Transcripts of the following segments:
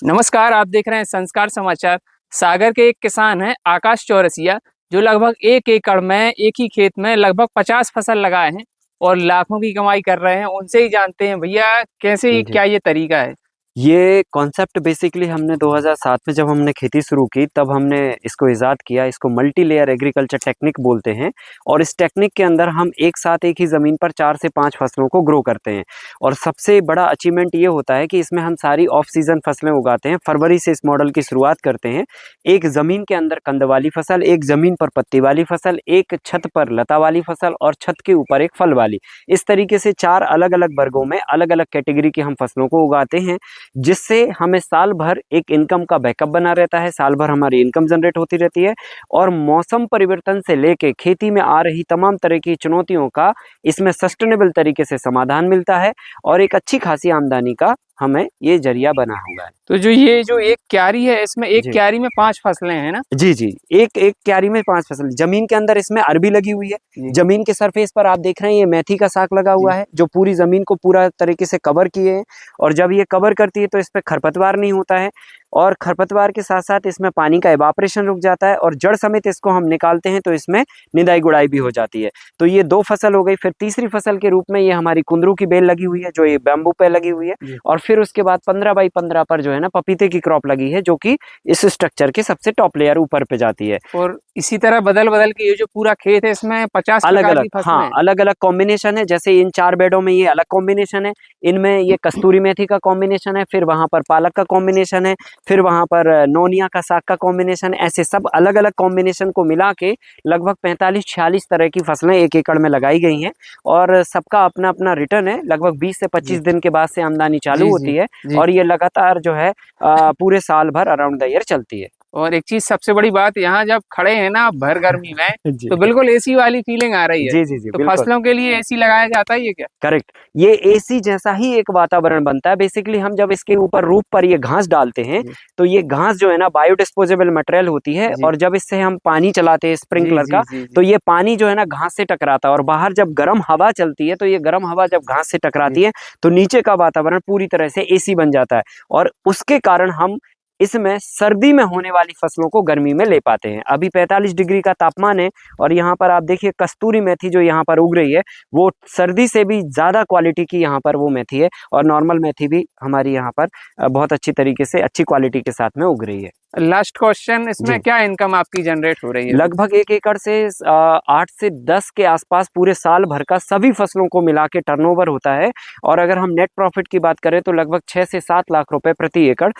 नमस्कार, आप देख रहे हैं संस्कार समाचार। सागर के एक किसान हैं आकाश चौरसिया, जो लगभग 1 एकड़ में एक ही खेत में लगभग 50 फसल लगाए हैं और लाखों की कमाई कर रहे हैं। उनसे ही जानते हैं भैया कैसे जी, जी। क्या ये तरीका है। ये कॉन्सेप्ट बेसिकली हमने 2007 में जब हमने खेती शुरू की तब हमने इसको इजाद किया। इसको मल्टी लेयर एग्रीकल्चर टेक्निक बोलते हैं और इस टेक्निक के अंदर हम एक साथ एक ही ज़मीन पर 4 से 5 फसलों को ग्रो करते हैं। और सबसे बड़ा अचीवमेंट ये होता है कि इसमें हम सारी ऑफ सीजन फसलें उगाते हैं। फरवरी से इस मॉडल की शुरुआत करते हैं। एक ज़मीन के अंदर कंद वाली फसल, एक ज़मीन पर पत्ती वाली फसल, एक छत पर लता वाली फसल और छत के ऊपर एक फल वाली। इस तरीके से 4 अलग-अलग वर्गों में अलग-अलग कैटेगरी की हम फसलों को उगाते हैं, जिससे हमें साल भर एक इनकम का बैकअप बना रहता है। साल भर हमारी इनकम जनरेट होती रहती है और मौसम परिवर्तन से लेके खेती में आ रही तमाम तरह की चुनौतियों का इसमें सस्टेनेबल तरीके से समाधान मिलता है और एक अच्छी खासी आमदनी का हमें ये जरिया बना हुआ है। तो ये जो एक क्यारी है, इसमें एक जी। क्यारी में 5 फसलें हैं ना। जी, जी। एक क्यारी में 5 फसल। ज़मीन के अंदर इसमें अरबी लगी हुई है। जी। ज़मीन के सरफेस पर आप देख रहे हैं ये मेथी का साग लगा हुआ है, जो पूरी ज़मीन को पूरा तरीके से कवर किए है। और जब ये कवर करती है तो इस पे खरपतवार नहीं होता है और खरपतवार के साथ-साथ इसमें पानी का इवापोरेशन रुक जाता है और जड़ समेत इसको हम निकालते हैं तो इसमें निदाई-गुड़ाई भी हो जाती है। तो ये 2 फसल हो गई। फिर तीसरी फसल के रूप में ये हमारी कुंदरू की बेल लगी हुई है, जो ये बैम्बू पे लगी हुई है। और फिर उसके बाद 15 बाई 15 पर जो है ना पपीते की क्रॉप लगी है, जो कि इस स्ट्रक्चर के सबसे टॉप लेयर ऊपर पे जाती है। और इसी तरह बदल-बदल के ये जो पूरा खेत है, इसमें 50 प्रकार अलग-अलग, की फसलें हाँ, हैं। अलग-अलग कॉम्बिनेशन है। जैसे इन 4 बेडों में ये अलग कॉम्बिनेशन है, इनमें ये कस्तूरी मेथी का कॉम्बिनेशन है, फिर वहाँ पर पालक का कॉम्बिनेशन है, फिर वहाँ पर नोनिया का साग का कॉम्बिनेशन। ऐसे सब अलग-अलग कॉम्बिनेशन को मिला के लगभग 45-46 तरह की फसलें 1 एकड़ में लगाई गई हैं और सबका अपना-अपना रिटर्न है। लगभग 20 से 25 दिन के बाद से आमदनी चालू होती है और ये लगातार जो है पूरे साल भर अराउंड द ईयर चलती है। और एक चीज सबसे बड़ी बात, यहाँ जब खड़े हैं ना भर गर्मी में, जी। तो बिल्कुल एसी वाली फीलिंग आ रही है। जी, जी, जी, तो बिल्कुल। फसलों के लिए एसी लगाया जाता है ये क्या? करेक्ट। ये एसी जैसा ही एक वातावरण बनता है। बेसिकली हम जब इसके ऊपर रूफ पर ये घास डालते हैं, जी। तो ये घास जो है ना बायोडिस्पोजेबल मटेरियल होती है जी। और जब इससे हम पानी चलाते हैं जी, स्प्रिंकलर जी, का, जी, तो जी। ये पानी जो है ना घास से टकराता है और बाहर जब गर्म हवा चलती है, तो ये गर्म हवा जब घास से जी। टकराती है, तो नीचे का वातावरण पूरी तरह से एसी बन जाता है और उसके कारण हम इसमें सर्दी में होने वाली फसलों को गर्मी में ले पाते हैं। अभी 45 डिग्री का तापमान है और यहाँ पर आप देखिए कस्तूरी मेथी जो यहाँ पर उग रही है, वो सर्दी से भी ज़्यादा क्वालिटी की यहाँ पर वो मेथी है और नॉर्मल मेथी भी हमारी यहाँ पर बहुत अच्छी तरीके से अच्छी क्वालिटी के साथ में उग रही है। लास्ट क्वेश्चन, इसमें जी। क्या इनकम आपकी जनरेट हो रही है? लगभग 1 एकड़ से 8 से 10 के आसपास पूरे साल भर का सभी फसलों को मिला के टर्नओवर होता है और अगर हम नेट प्रॉफिट की बात करें तो लगभग 6 से 7 लाख रुपए प्रति एकड़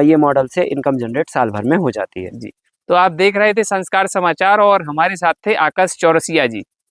ये मॉडल से इनकम जनरेट साल भर में हो जाती है। जी। तो आप देख रहे थे संस्कार समाचार और हमारे साथ थे आकाश चौरसिया जी।